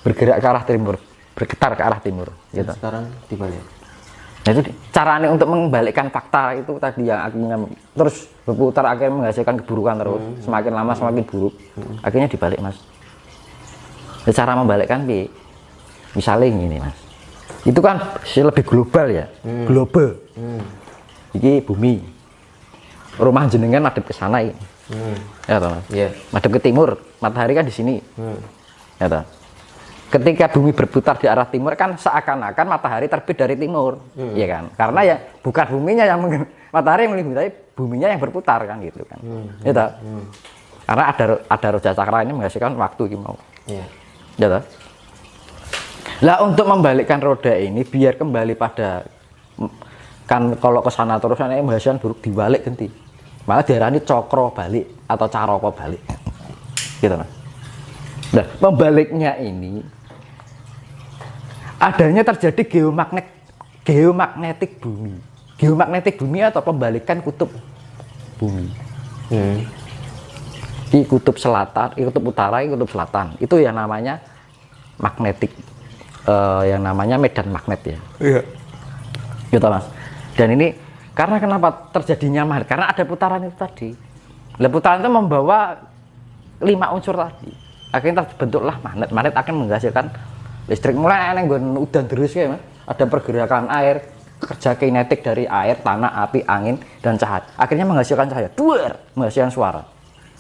bergerak ke arah timur, bergetar ke arah timur. Gitu. Sekarang dibalik. Nah itu caranya untuk membalikkan fakta itu tadi yang akhirnya terus berputar akhirnya menghasilkan keburukan terus. Semakin lama semakin buruk. Akhirnya dibalik mas. Nah, cara membalikkan misalnya ini mas. Itu kan lebih global ya, global. Ini bumi. Rumah jenengan madep ke sana ini. Ya toh mas. Yeah. Madep ke timur, matahari kan di sini. Ya toh. Ketika bumi berputar di arah timur kan seakan-akan matahari terbit dari timur, ya kan? Karena ya bukan buminya yang matahari yang meliputi, buminya yang berputar kan gitu kan. Ya toh. Karena ada roda cakra ini menghasilkan waktu gitu mau. Yeah. Ya toh. Lah untuk membalikkan roda ini biar kembali pada kan kalau ke sana terus ini menghasilkan buruk dibalik ganti. Malah diarani cokro balik atau caroko balik. Gitu Mas. Nah, membaliknya ini adanya terjadi geomagnetik bumi. Geomagnetik bumi atau pembalikan kutub bumi. Di kutub selatan, di kutub utara, di kutub selatan. Itu yang namanya magnetik. Yang namanya medan magnet ya. Iya. Gitu Mas. Dan ini karena kenapa terjadinya magnet? Karena ada putaran itu tadi. Nah, putaran itu membawa 5 unsur tadi. Akhirnya terbentuklah magnet. Magnet akan menghasilkan listrik. Mulai neng udan terus ya Mas. Ada pergerakan air, kerja kinetik dari air, tanah, api, angin, dan cahaya. Akhirnya menghasilkan cahaya. Menghasilkan suara.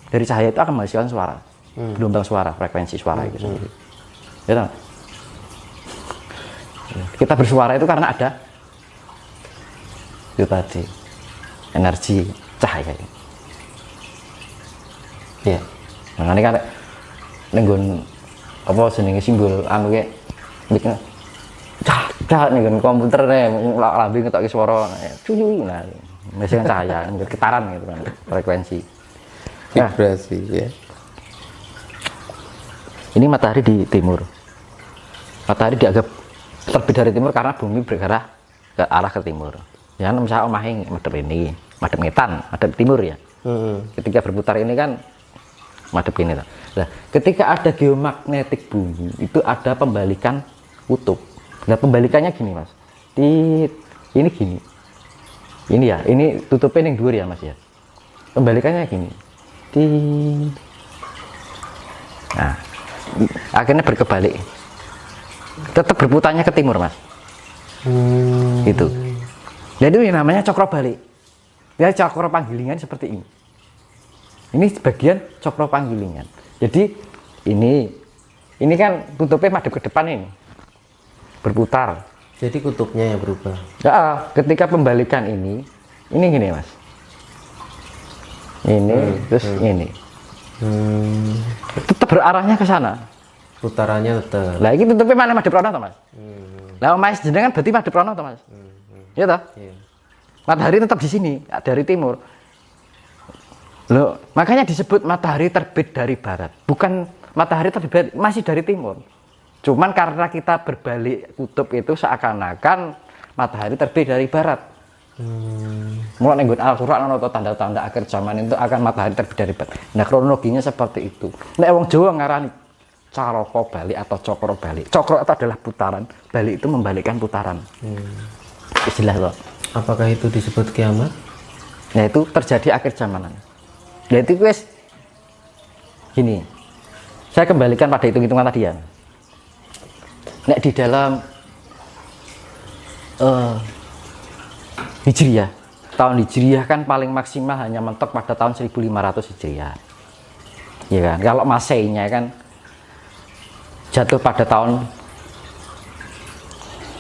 Dari cahaya itu akan menghasilkan suara. Gelombang suara, frekuensi suara itu sendiri. Ya, kita bersuara itu karena ada itu tadi energi cahaya ini. Ya, nah ini kan nenggon apa jenenge simbol anu ke miknya cah nenggon komputer nih lambe ngetoki swara cuyu nah mesin cahaya getaran gitu kan frekuensi vibrasi ya. Ini matahari di timur. Matahari dianggap terbit dari timur karena bumi bergerak ke arah ke timur. Ya kan misalnya omahe madhep ini, madhep ngetan, madhep timur ya. Ketika berputar ini kan madhep ini. Nah, ketika ada geomagnetik bumi, itu ada pembalikan kutub. Nah, pembalikannya gini, Mas. Ini gini. Ini ya, ini tutupnya yang dhuwur ya, Mas ya. Pembalikannya gini. Nah, akhirnya berkebalik. Tetap berputarnya ke timur, Mas. Gitu. Jadi ini namanya cokro balik. Ya, cokro panggilingan seperti ini. Ini sebagian cokro panggilingan. Jadi ini kan tutupnya madep ke depan ini. Berputar. Jadi kutubnya yang berubah. Ya, ketika pembalikan ini gini, Mas. Ini terus ini. Tetap berarahnya ke sana. Putarannya tetap. Lah ini tutupnya mana madep rono to, Mas? Lah Mas jenengan berarti madep rono to, Mas? Ya toh? Iya. Matahari tetap di sini, dari timur. Loh, makanya disebut matahari terbit dari barat. Bukan matahari terbit masih dari timur. Cuman karena kita berbalik kutub itu seakan-akan matahari terbit dari barat. Mulai nenggon Al-Qur'an atau tanda-tanda akhir zaman itu akan matahari terbit dari barat. Nah, kronologinya seperti itu. Nek wong Jawa ngarani caroko balik atau cokro balik. Cokro itu adalah putaran, balik itu membalikkan putaran. Istilah loh. Apakah itu disebut kiamat? Nah, itu terjadi akhir zamanan. Nah, itu guys gini. Saya kembalikan pada hitung-hitungan tadi ya. Nek di dalam Hijriyah, tahun Hijriyah kan paling maksimal hanya mentok pada tahun 1500 Hijriyah. Ya kan? Kalau Maseinya kan jatuh pada tahun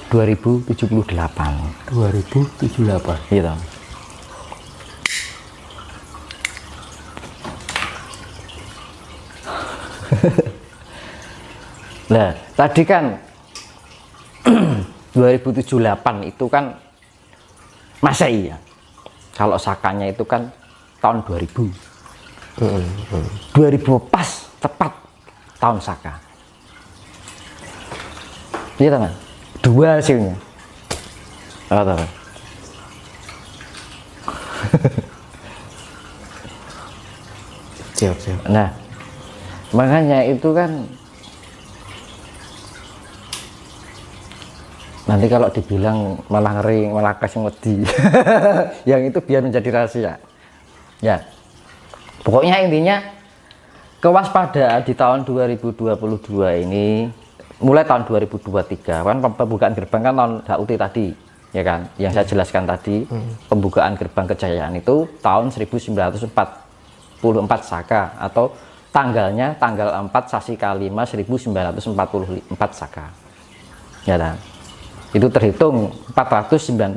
2078. 2078. Gitu. Nah, tadi kan 2078 itu kan Masehi ya. Kalau Sakanya itu kan tahun 2000. 2000 pas tepat tahun Saka. Iya teman. Dua hasilnya. Apa teman? Siap. Nah, makanya itu kan Nanti kalau dibilang malah ngeri, malah kasih wedi. Yang itu biar menjadi rahasia. Ya. Pokoknya intinya kewaspadaan di tahun 2022 ini, mulai tahun 2023 kan pembukaan gerbang kan tahun HUT tadi, ya kan? Yang saya jelaskan tadi, pembukaan gerbang kejayaan itu tahun 1944 Saka atau tanggalnya tanggal 4 Sasi Kalima 1944 Saka. Ya kan? Itu terhitung 495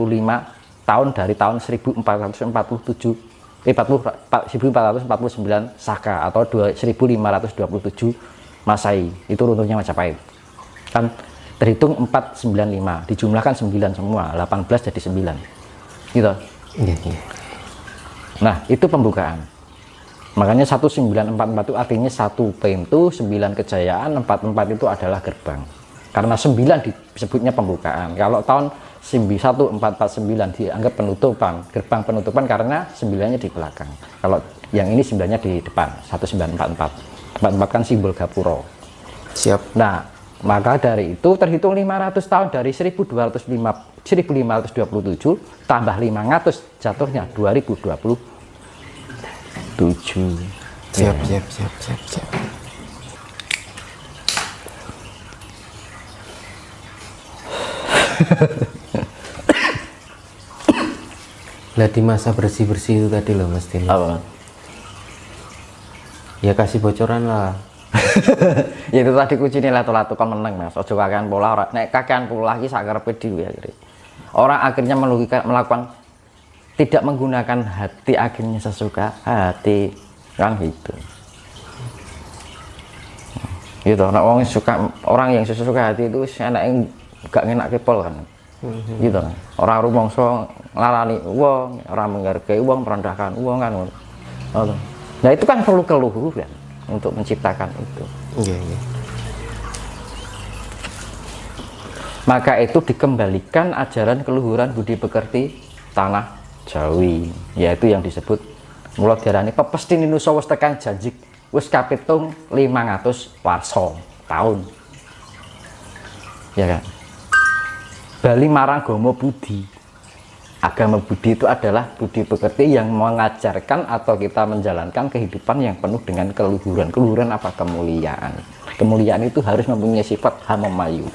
tahun dari tahun 1449 Saka atau 1527 Masehi. Itu runtuhnya Majapahit. Kan terhitung 495 dijumlahkan 9 semua, 18 jadi 9. Gitu. Nah, itu pembukaan. Makanya 1944 itu artinya 1 pintu, 9 kejayaan, 44 itu adalah gerbang. Karena 9 disebutnya pembukaan. Kalau tahun 1449 dianggap penutupan, gerbang penutupan karena 9-nya di belakang. Kalau yang ini 9-nya di depan, 1944. 44 kan simbol Gapura. Siap. Nah, maka dari itu terhitung 500 tahun dari 1527 tambah 500 jatuhnya 2027. Siap. Lah di masa bersih-bersih itu tadi loh Mas Tino. Apa? Ya kasih bocoran lah. Ya itu tadi kuncinya latu-latu kan meneng Mas. Ojo kakean pola ora. Nek kakean pola iki sakarepe dhewe ya. Orang akhirnya melakukan tidak menggunakan hati, akhirnya sesuka hati kan gitu. Gitu. Nah, orang yang sesuka hati itu enake gak ngenakke pol kan. Gitu. Orang rumangsa nglarani wong, orang menghargai wong, merendahkan wong kan. Nah, itu kan perlu keluhuran untuk menciptakan itu. Iya. Maka itu dikembalikan ajaran keluhuran budi pekerti tanah Jawi, yaitu yang disebut mula diarani pepestin nusa wis tekan janjik wis kapitung 500 warsa tahun. Ya kan? Bali marang Gomo Budi. Agama Budi itu adalah budi pekerti yang mengajarkan atau kita menjalankan kehidupan yang penuh dengan keluhuran. Keluhuran apa? Kemuliaan. Kemuliaan itu harus mempunyai sifat hamamayu.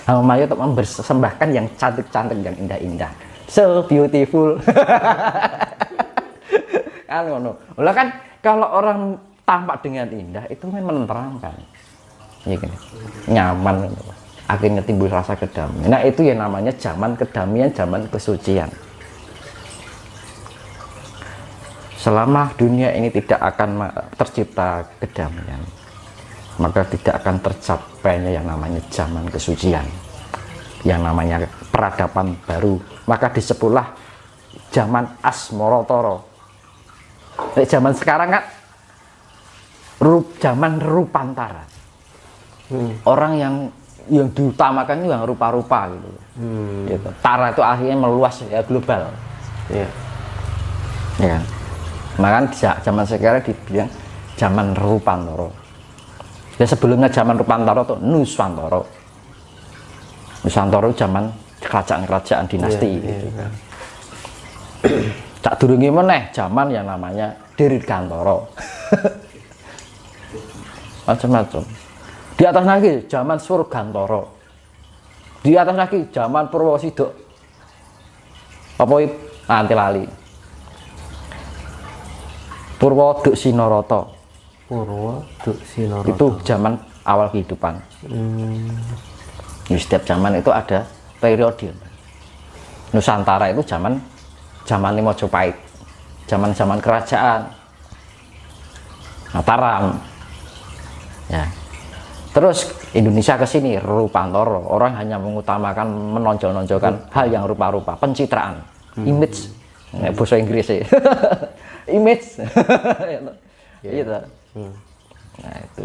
Hamamayu untuk mempersembahkan yang cantik-cantik, yang indah-indah. So beautiful. Kan ngono. Lah kan kalau orang tampak dengan indah itu kan menenteramkan. Ya kan. Nyaman gitu. Akhirnya timbul rasa kedamaian. Nah, itu yang namanya zaman kedamaian, zaman kesucian. Selama dunia ini tidak akan tercipta kedamaian, maka tidak akan tercapainya yang namanya zaman kesucian, yang namanya peradaban baru. Maka disebutlah zaman Asmorotoro. Nah, zaman sekarang kan zaman Rupantara. Orang yang diutamakan itu yang rupa-rupa gitu. Gitu. Tara itu akhirnya meluas ya, global. Ya kan? Maka zaman sekarang dibilang zaman Rupantara. Ya sebelumnya zaman Rupantara itu Nuswantara. Nuswantara itu zaman kerajaan-kerajaan dinasti. Gitu. Cak durunge meneh zaman yang namanya Dirgantara. Macam-macam. Di atas lagi zaman Surgantara. Di atas lagi zaman Purwosida. Apa itu? Nanti lali. Purwoduksinoto. Itu zaman awal kehidupan. Di setiap zaman itu ada periode. Nusantara itu zaman Majapahit. Zaman kerajaan. Mataram. Ya. Terus Indonesia ke sini Rupantara. Orang hanya mengutamakan menonjol-nonjolkan hal yang rupa-rupa, pencitraan, image. Bahasa Inggris sih. Image. Gitu. Nah, itu.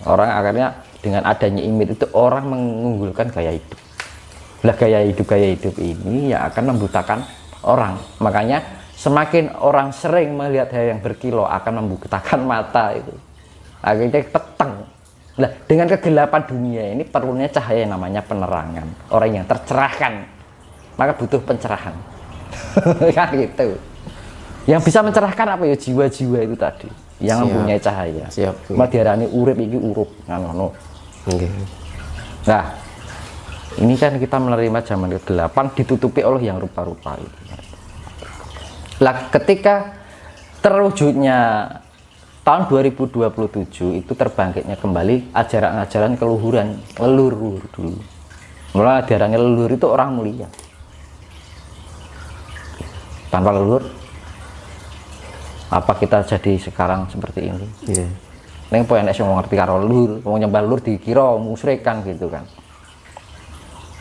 Orang akhirnya dengan adanya image itu orang mengunggulkan gaya hidup. Lah gaya hidup ini yang akan membutakan orang. Makanya semakin orang sering melihat hal yang berkilau akan membutakan mata itu. Akhirnya peteng. Nah, dengan kegelapan dunia ini perlunya cahaya yang namanya penerangan. Orang yang tercerahkan, maka butuh pencerahan. Kan gitu. Yang bisa mencerahkan apa ya? Jiwa-jiwa itu tadi, yang mempunyai cahaya. Siap. Cuma diarani urip iki urup ngono. Nggih. Nah, ini kan kita menerima zaman kegelapan ditutupi oleh yang rupa-rupa itu. Lah, ketika terwujudnya tahun 2027 itu terbangkitnya kembali ajaran-ajaran keluhuran, leluhur dulu. Mulai diarani leluhur itu orang mulia. Tanpa leluhur, apa kita jadi sekarang seperti ini? Iya. Neng poin es yang ngerti karo leluhur, mau nyembah leluhur dikira musyrikan gitu kan.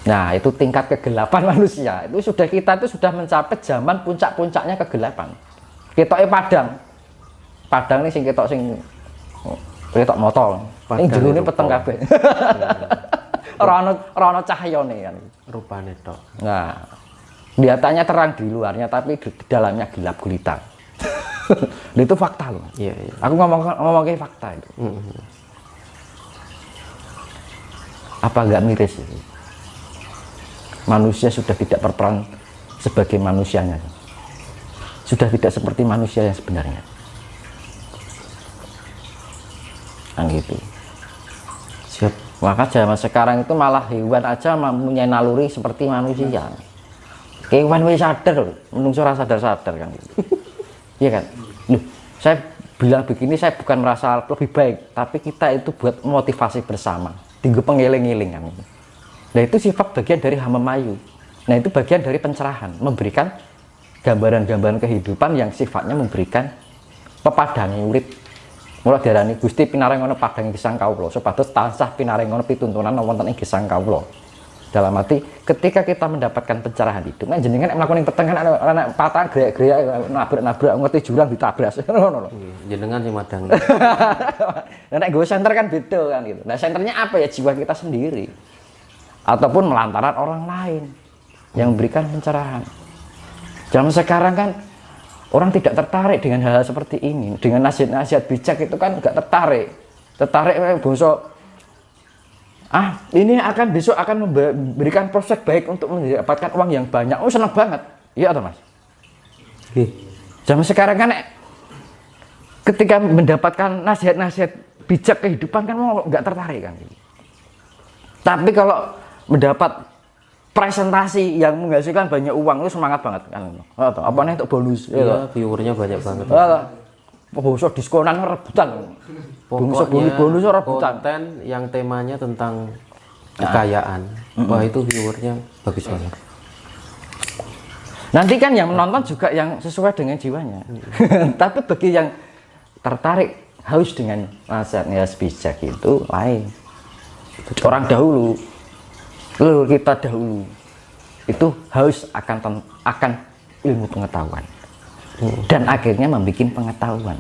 Nah, itu tingkat kegelapan manusia. Itu kita sudah mencapai zaman puncak-puncaknya kegelapan. Ketoke padang nih sing ketok moto. Ning jerone peteng kabeh. Ora ono cahayane kan. Rupane tok. Nah, kelihatannya terang di luarnya tapi di dalamnya gelap gulita. Itu fakta loh. Iya, iya. Aku ngomongin fakta itu. Apa enggak miris itu? Manusia sudah tidak berperan sebagai manusianya. Sudah tidak seperti manusia yang sebenarnya. Kan gitu. Siap. Maka zaman sekarang itu malah hewan aja mempunyai naluri seperti manusia. Hewan wis sadar, menungso ora sadar-sadar kan gitu. Iya kan? Loh, saya bilang begini saya bukan merasa lebih baik, tapi kita itu buat motivasi bersama. Tinggu pengeling-eling kan. Nah, itu sifat bagian dari Hamemayu. Nah, itu bagian dari pencerahan, memberikan gambaran-gambaran kehidupan yang sifatnya memberikan pepadangan urip. Mulai diarani Gusti pinarengono padang gesang kawula, supados tansah pinarengono pituntunan wonten ing gesang kawula. Dalam arti ketika kita mendapatkan pencerahan hidup, nah jenengan mlakukan ing petengan anak patah grek-grek nabrak-nabrak ngerti jurang ditabrak ngono lho. Jenengan sing madang. Nah, nek gue center kan beda kan gitu. Nah, senternya apa ya? Jiwa kita sendiri. Ataupun melantaran orang lain yang memberikan pencerahan. Zaman sekarang kan orang tidak tertarik dengan hal-hal seperti ini, dengan nasihat-nasihat bijak itu kan nggak tertarik. Tertarik bosok. Ini akan besok akan memberikan prospek baik untuk mendapatkan uang yang banyak. Oh, senang banget. Iya atau Mas? Zaman sekarang kan ketika mendapatkan nasihat-nasihat bijak kehidupan kan mau nggak tertarik kan. Tapi kalau mendapat presentasi yang menghasilkan banyak uang itu semangat banget kan. Apa nih untuk bonus? Iya, viewernya banyak banget. Bonus diskonan rebutan. Pokoknya bonus rebutan. Konten yang temanya tentang kekayaan. Wah, itu viewernya bagus banget. Nanti kan yang menonton juga yang sesuai dengan jiwanya. Tapi bagi yang tertarik haus dengan nasihatnya bijak itu lain. Orang dahulu, leluhur kita dahulu itu haus akan ilmu pengetahuan dan akhirnya membuat pengetahuan,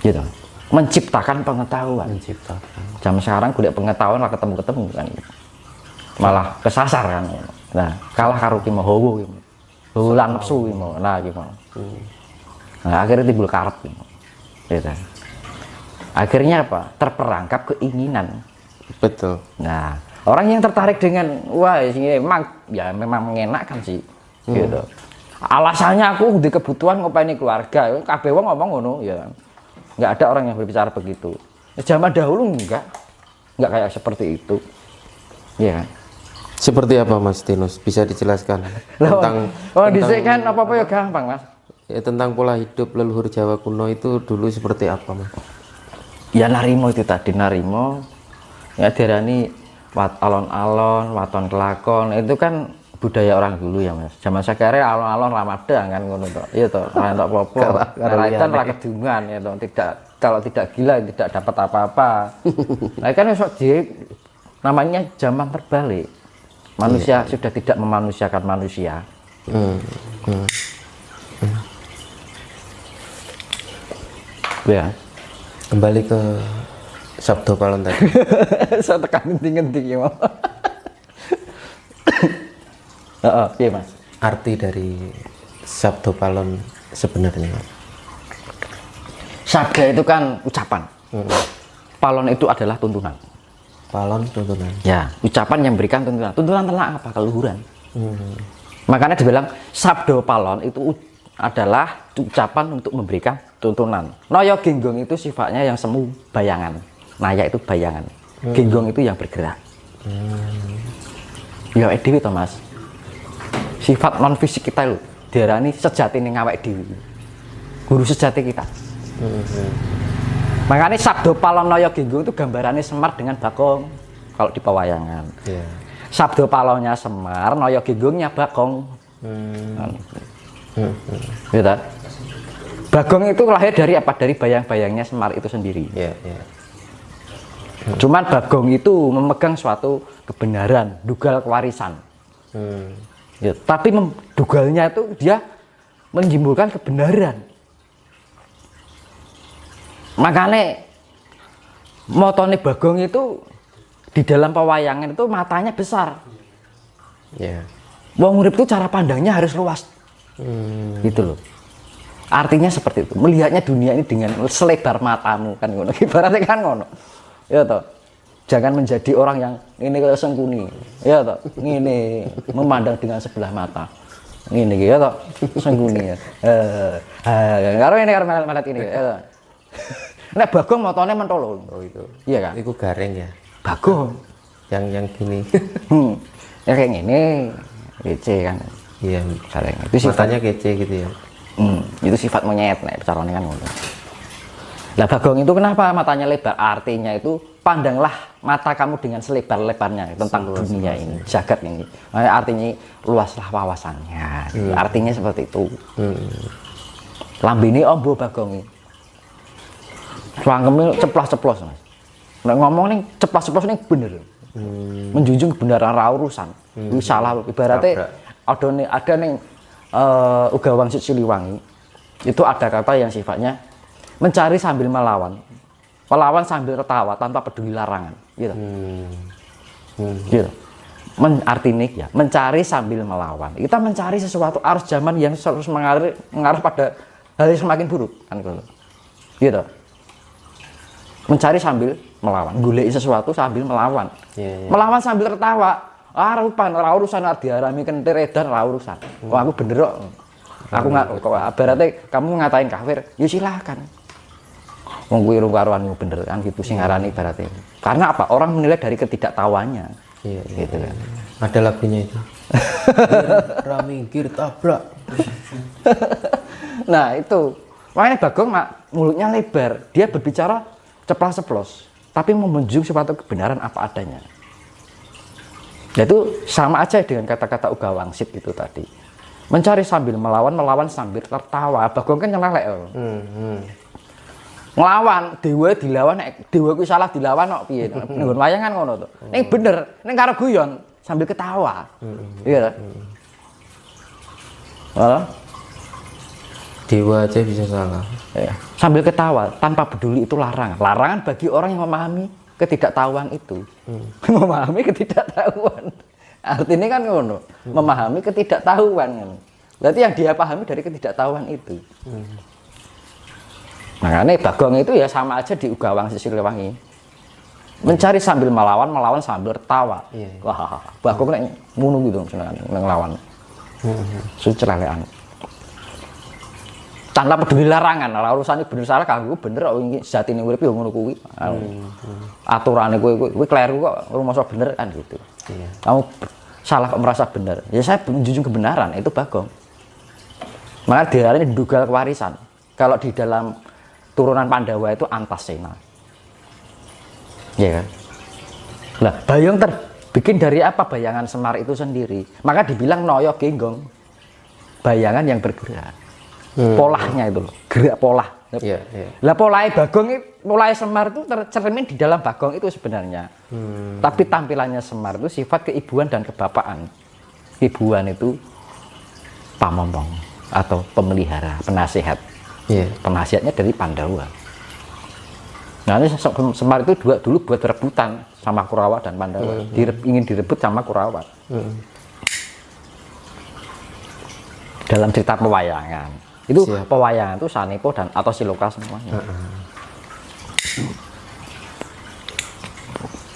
gitu, menciptakan pengetahuan. Zaman sekarang kuliah pengetahuan lah ketemu kan, malah kesasar kan. Nah, kalah karo ki mau hawa lan nafsu ki mau, nah gitu. Nah, akhirnya timbul karep gitu. Akhirnya apa? Terperangkap keinginan. Betul. Nah, orang yang tertarik dengan wah ini memang mengenakan sih, gitu. Alasannya aku di kebutuhan ngopeni keluarga, kabeh wong ngomong ngono ya. Nggak ada orang yang berbicara begitu. Zaman dahulu enggak kayak seperti itu. Ya. Seperti apa Mas Tinus? Bisa dijelaskan tentang dhisik kan apa-apa ya gampang, Mas. Ya, tentang pola hidup leluhur Jawa kuno itu dulu seperti apa, Mas? Ya narimo itu tadi, narimo. Ya diarani alon-alon, waton kelakon, itu kan budaya orang dulu ya Mas. Zaman sekarang alon-alon Ramadan kan ngono to. Iya to, ora entuk apa-apa. Ramadan ora kedungan ya to. Kalau tidak gila tidak dapat apa-apa. Nah kan namanya zaman terbalik. Manusia sudah tidak memanusiakan manusia. Ya. Kembali ke Sabdo Palon tadi. Saya tekan ngenting-ngenting ya. Iya Mas. Arti dari Sabdo Palon sebenarnya. Sabda itu kan ucapan. Palon itu adalah tuntunan. Palon tuntunan. Ya, ucapan yang memberikan tuntunan. Tuntunan tentang apa? Keluhuran. Makanya dibilang sabdo palon itu adalah ucapan untuk memberikan tuntunan. Noyo genggong itu sifatnya yang semu bayangan. Naya itu bayangan. Genggong itu yang bergerak. Ya edwi to Mas. Sifat non fisik kita lho, diarani sejati ning awake dhewe. Guru sejati kita. Makanya sabdo palon noyo genggong itu gambarannya Semar dengan Bagong kalau di pewayangan. Yeah. Sabdo palonnya Semar, noyo genggongnya Bagong. Gitu. Bagong itu lahir dari apa? Dari bayang-bayangnya Semar itu sendiri. Yeah, yeah. Cuman Bagong itu memegang suatu kebenaran, dugal kewarisan. Ya, tapi dugalnya itu dia menyimpulkan kebenaran. Makanya motone Bagong itu di dalam pewayangan itu matanya besar. Yeah. Wong urip itu cara pandangnya harus luas. Gitu loh. Artinya seperti itu. Melihatnya dunia ini dengan selebar matamu kan ngono. Ibaratnya kan ngono. Ya toh. Jangan menjadi orang yang ini kayak sengkuni. Ya toh. Ngene memandang dengan sebelah mata. Ngene ya toh. Sengkuni ya. Karo ini karo melet ini. Ya toh. Nek Bagong motone mentolo. Oh itu. Iya kan? Itu gareng ya. Bagong. Yang gini. Ya kayak gini. Kece kan. Iya. Gareng. Itu Matanya kece gitu ya. Itu sifat monyet, nek carane kan ngono. Lah Bagong itu kenapa matanya lebar? Artinya itu pandanglah mata kamu dengan selebar-lebarnya tentang dunia ini, jagat ini. Artinya luaslah wawasannya. Artinya seperti itu. Lambene ombo Bagong. Suangkeme ceplos-ceplos, Mas. Nek ngomong ning ceplos-ceplos ning bener. Menjunjung kebenaran ra urusan. Itu salah ibaratnya ada ning Uga Wangsit Siliwangi itu ada kata yang sifatnya mencari sambil melawan sambil tertawa tanpa peduli larangan gitu. Gitu. Artinya ya mencari sambil melawan, kita mencari sesuatu arus zaman yang terus mengarah pada hal yang semakin buruk kan gitu. Mencari sambil melawan, golek sesuatu sambil melawan. Melawan sambil tertawa. Rupan ora urusan diarami kentir edan ora urusan. Wah aku bener kok. Aku nggak kok ibaratnya kamu ngatain kafir, ya silahkan. Wong kuwi karuanmu bener kan gitu sing ngarani ibaratnya. Karena apa? Orang menilai dari ketidaktahuannya. Iya, gitu kan. Ada lagunya itu. Ra minggir tabrak. Nah, itu. Makanya Bagong mulutnya lebar. Dia berbicara ceplas-ceplos, tapi menjunjung suatu kebenaran apa adanya. Itu sama aja dengan kata-kata Uga Wangsit itu tadi. Mencari sambil melawan, melawan sambil tertawa. Bagong kan nyelelek. Nglawan, dewa dilawan, dewa kuwi salah dilawan kok piye. Nggon wayangan ngono to. Ning bener, ning karo guyon sambil ketawa. Iya. Dewa aja bisa salah. Ya. Sambil ketawa tanpa peduli itu larangan. Larangan bagi orang yang memahami ketidaktahuan itu. Memahami ketidaktahuan. Artinya kan ngono, memahami ketidaktahuan kan. Berarti yang dia pahami dari ketidaktahuan itu. Makanya Bagong itu ya sama aja di Uga Wangsit Siliwangi. Mencari sambil melawan, melawan sambil tertawa. Wah, Bagong nek ngono gitu senengan nglawan. Sucelelekan. Tanpa peduli larangan, ora urusane bener salah kanggo bener kok iki sejatine urip yo ngono kuwi. Aturane kowe kleru kok rumangsa bener kan gitu. Iya. Kamu salah kok merasa bener. Ya saya menjunjung kebenaran, itu Bagong. Maka diarani dugal kewarisan. Kalau di dalam turunan Pandawa itu Antaséna. Ya kan? Lah, Bayong terbikin dari apa? Bayangan Semar itu sendiri. Maka dibilang Noyo Genggong. Bayangan yang bergerak. Polahnya itu loh, gerak polah. Lah polai Bagong itu, polai Semar itu tercermin di dalam Bagong itu sebenarnya. Tapi tampilannya Semar itu sifat keibuan dan kebapaan. Ibuan itu pamompong atau pemelihara, penasihat. Penasihatnya dari Pandawa. Nah ini Semar itu dulu buat rebutan sama Kurawa dan Pandawa. Ingin direbut sama Kurawa. Dalam cerita pewayangan. Itu pewayangan itu Sanepo dan atau Siloka semuanya.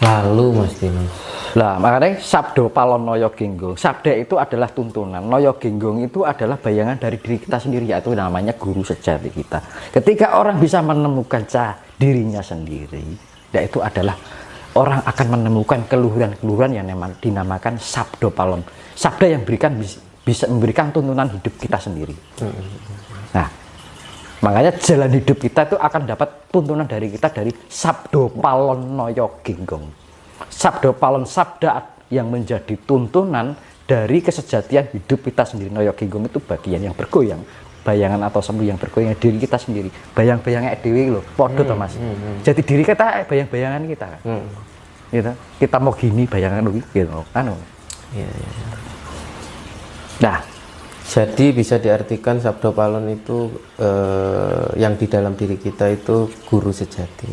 Lalu Mas Dimas. Lah, makanya sabdo palon noyo genggong. Sabda itu adalah tuntunan. Noyo genggong itu adalah bayangan dari diri kita sendiri, yaitu namanya guru sejati kita. Ketika orang bisa menemukan dirinya sendiri, yaitu adalah orang akan menemukan keluhuran-keluhuran yang dinamakan sabdo palon. Sabda yang bisa memberikan tuntunan hidup kita sendiri. Nah, makanya jalan hidup kita itu akan dapat tuntunan dari kita dari sabdo palon noyo genggong. Sabdo palon, sabda yang menjadi tuntunan dari kesejatian hidup kita sendiri. Noyo genggong itu bagian yang bergoyang, bayangan atau semu yang bergoyang diri kita sendiri. Bayang-bayangnya dewi loh, podo toh Mas. Jadi diri kita bayang-bayangan kita kan. Gitu. Kita mau gini bayangan gitu kan. Iya. Nah, jadi bisa diartikan sabdo palon itu yang di dalam diri kita itu guru sejati.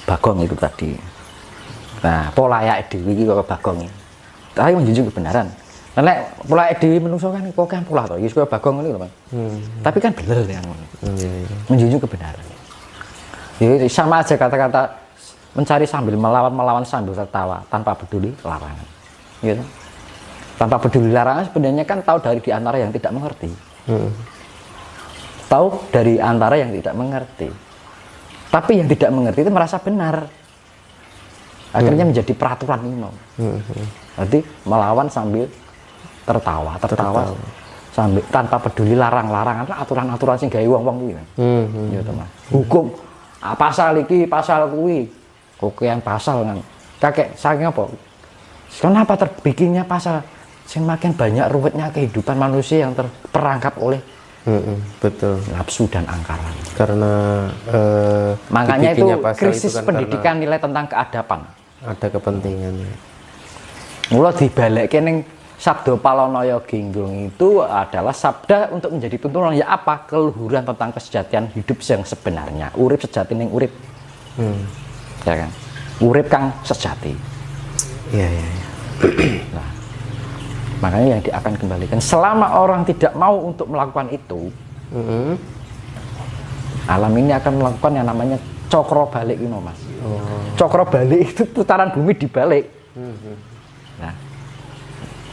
Bagong itu tadi. Nah, pola ya dewi iki kok bagong. Tapi menjunjung kebenaran. Nek pola dewi menungso kan kok kan pola to, iki kaya bagong ngono lho, Mas. Tapi kan bener ya ngono. Menjunjung kebenaran. Jadi sama aja kata-kata mencari sambil melawan sambil tertawa tanpa peduli larangan. Gitu. Tanpa peduli larangan sebenarnya kan tahu dari di antara yang tidak mengerti. Tahu dari antara yang tidak mengerti. Tapi yang tidak mengerti itu merasa benar. Akhirnya menjadi peraturan umum. Berarti melawan sambil tertawa sambil tanpa peduli larangan aturan-aturan sing gawe wong-wong iki. Gitu, Mas. Hukum pasal iki, pasal kuwi. Kokean pasal kan. Kakek saking apa? Kenapa terbikinnya pasal? Sing makin banyak ruwetnya kehidupan manusia yang terperangkap oleh betul, nafsu dan angkaran. Karena makanya itu krisis itu kan pendidikan nilai tentang keadapan. Ada kepentingannya. Mula dibalik ning sabdo palonoyo genggong itu adalah sabda untuk menjadi tuntunan ya apa? Keluhuran tentang kesejatian hidup yang sebenarnya. Urip sejati ning urip. Ya kan? Urip kang sejati. Iya. Nah, makanya yang akan kembalikan selama orang tidak mau untuk melakukan itu, alam ini akan melakukan yang namanya cokro balik ini, Mas. Cokro balik itu putaran bumi dibalik. Nah,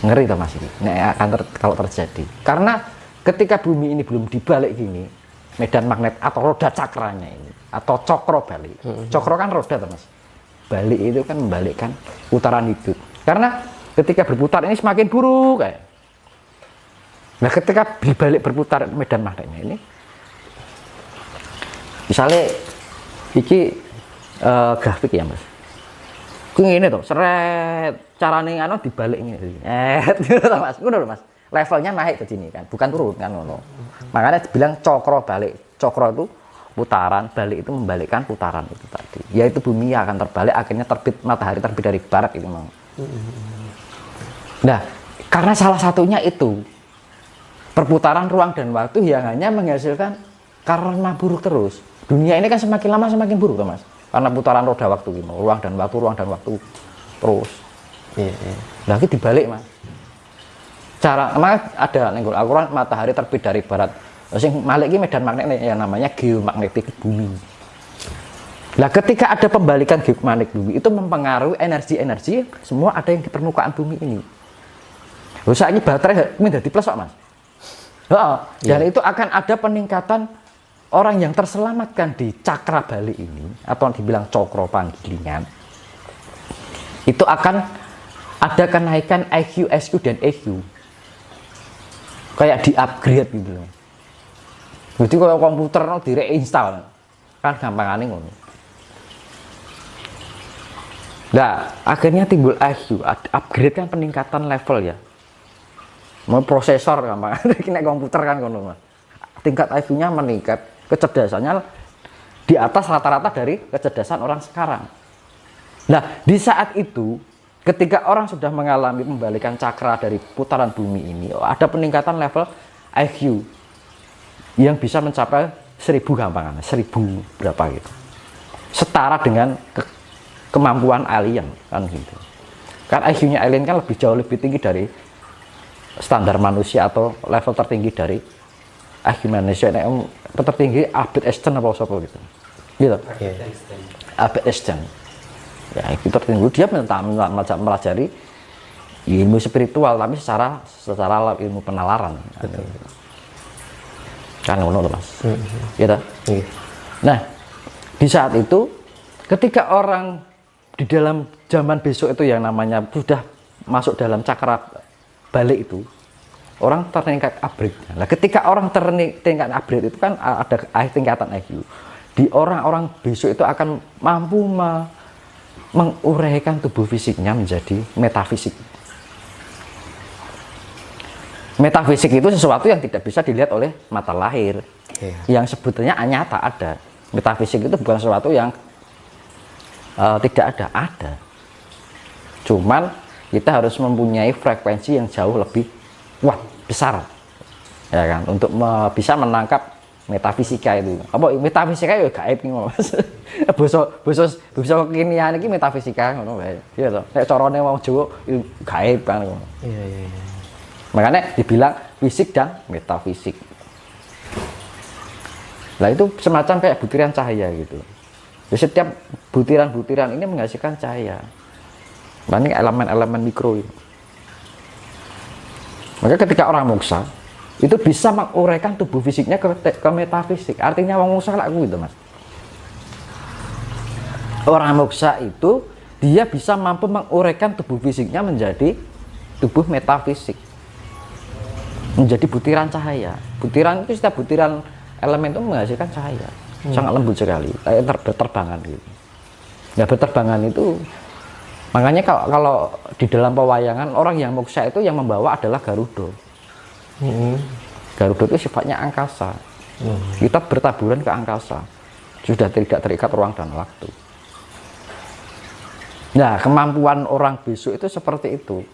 ngeri toh Mas ini. Nah, kalau terjadi. Karena ketika bumi ini belum dibalik gini, medan magnet atau roda cakranya ini atau cokro balik. Cokro kan roda toh Mas. Balik itu kan membalikkan putaran hidup. Karena ketika berputar ini semakin buruk kayak. Nah, ketika dibalik berputar medan magnetnya ini, misalnya iki grafik ya Mas. Kuwi ngene to, seret carane anu dibalik ngene. Gitu to Mas. Ngono lho Mas. Levelnya naik ke sini kan, bukan turun kan ngono. Makanya dibilang cokro balik. Cokro itu putaran, balik itu membalikkan putaran itu tadi. Yaitu bumi akan terbalik, akhirnya terbit matahari terbit dari barat itu mau. Nah, karena salah satunya itu perputaran ruang dan waktu yang hanya menghasilkan karma buruk terus. Dunia ini kan semakin lama semakin buruk Mas. Karena putaran roda waktu gitu, ruang dan waktu terus. Iya. Lagi dibalik Mas. Cara ada nenggol Al-Qur'an matahari terbit dari barat. Sing malik iki medan magnet yang namanya geomagnetik bumi. Nah, ketika ada pembalikan geomagnetik bumi itu mempengaruhi energi-energi semua ada yang di permukaan bumi ini. Lho saiki baterai menjadi plus kok Mas. Dan itu akan ada peningkatan orang yang terselamatkan di cakra balik ini atau dibilang cokro panggilingan itu akan ada kenaikan IQ, SQ dan EQ kayak di upgrade gitu loh. Jadi kalau komputer di reinstall kan gampangane ngono. Nah, akhirnya timbul IQ, upgrade kan peningkatan level ya. Mau prosesor gampang, nek komputer kan ngono Mas. Tingkat IQ-nya meningkat, kecerdasannya di atas rata-rata dari kecerdasan orang sekarang. Nah, di saat itu ketika orang sudah mengalami pembalikan cakra dari putaran bumi ini, ada peningkatan level IQ yang bisa mencapai 1000 gampangan, 1000 berapa gitu. Setara dengan kemampuan alien kan gitu. Kan IQ-nya alien kan jauh lebih tinggi dari standar manusia atau level tertinggi dari IQ manusia. Tertinggi Albert Einstein apa gitu. Albert Einstein. Ya itu tertinggal dia mempelajari ilmu spiritual tapi secara ilmu penalaran. Kan ngono Mas. Gitu. Nah, di saat itu ketika orang di dalam zaman besok itu yang namanya sudah masuk dalam cakra balik itu, orang tertingkat upgrade. Nah, ketika orang tertingkat upgrade itu kan ada tingkatan IQ. Di orang-orang besok itu akan mampu menguraikan tubuh fisiknya menjadi metafisik. Metafisik itu sesuatu yang tidak bisa dilihat oleh mata lahir, yang sebetulnya nyata ada. Metafisik itu bukan sesuatu yang tidak ada. Cuman kita harus mempunyai frekuensi yang jauh lebih besar, ya kan, untuk bisa menangkap metafisika itu. Apa metafisika ya gaib ngono Mas. Basa kekinian iki metafisika ngono wae. Iya to. Nek carane wong Jawa gaib kan ngono. Iya. Makanya dibilang fisik dan metafisik. Nah itu semacam kayak butiran cahaya gitu. Jadi setiap butiran-butiran ini menghasilkan cahaya. Ini elemen-elemen mikro itu. Maka ketika orang moksa itu bisa menguraikan tubuh fisiknya ke metafisik. Artinya orang moksa kayak gitu Mas. Orang moksa itu dia bisa mampu menguraikan tubuh fisiknya menjadi tubuh metafisik, menjadi butiran cahaya. Butiran itu, setiap butiran elemen itu menghasilkan cahaya. Sangat lembut sekali, kayak berterbangan gitu. Ya berterbangan itu, makanya kalau di dalam pewayangan orang yang moksa itu yang membawa adalah Garuda. Garuda itu sifatnya angkasa. Kita bertaburan ke angkasa, sudah tidak terikat ruang dan waktu. Nah, kemampuan orang besok itu seperti itu,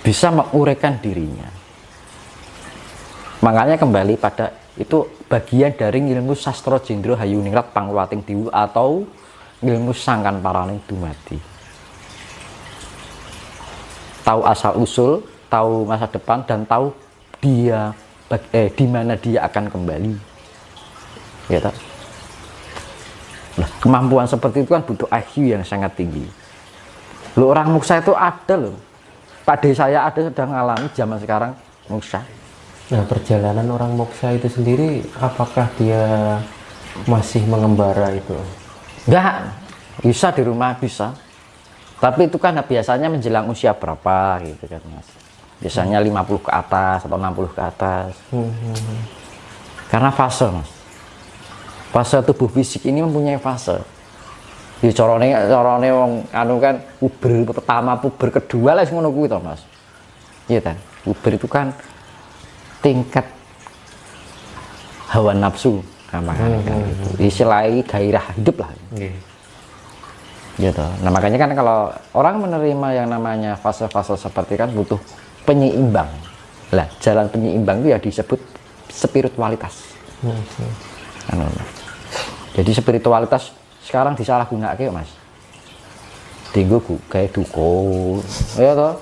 bisa menguraikan dirinya. Makanya kembali pada itu bagian dari ilmu sastra Jendro Hayuningrat Pangwating Diwu atau ilmu sangkan paraning dumadi. Tahu asal usul, tahu masa depan, dan tahu dia di mana dia akan kembali. Ya tak? Nah, kemampuan seperti itu kan butuh IQ yang sangat tinggi. Loh, orang moksa itu ada loh. Pak D saya ada sedang mengalami zaman sekarang moksa. Nah, perjalanan orang moksa itu sendiri, apakah dia masih mengembara itu? Enggak, bisa di rumah bisa. Tapi itu kan biasanya menjelang usia berapa gitu kan Mas. Biasanya 50 ke atas atau 60 ke atas. Karena fase Mas. Fase tubuh fisik ini mempunyai fase. Di corone wong anu kan puber pertama, puber kedua lah ngono kuwi to Mas. Iya kan? Puber itu kan tingkat hawa nafsu namanya kan gitu. Istilahnya gairah hidup lah. Gitu. Nah makanya kan kalau orang menerima yang namanya fase-fase seperti kan butuh penyeimbang. Lah jalan penyeimbang itu ya disebut spiritualitas. Jadi spiritualitas sekarang disalahgunakan Mas. Tinggu kayak dukun, ya toh.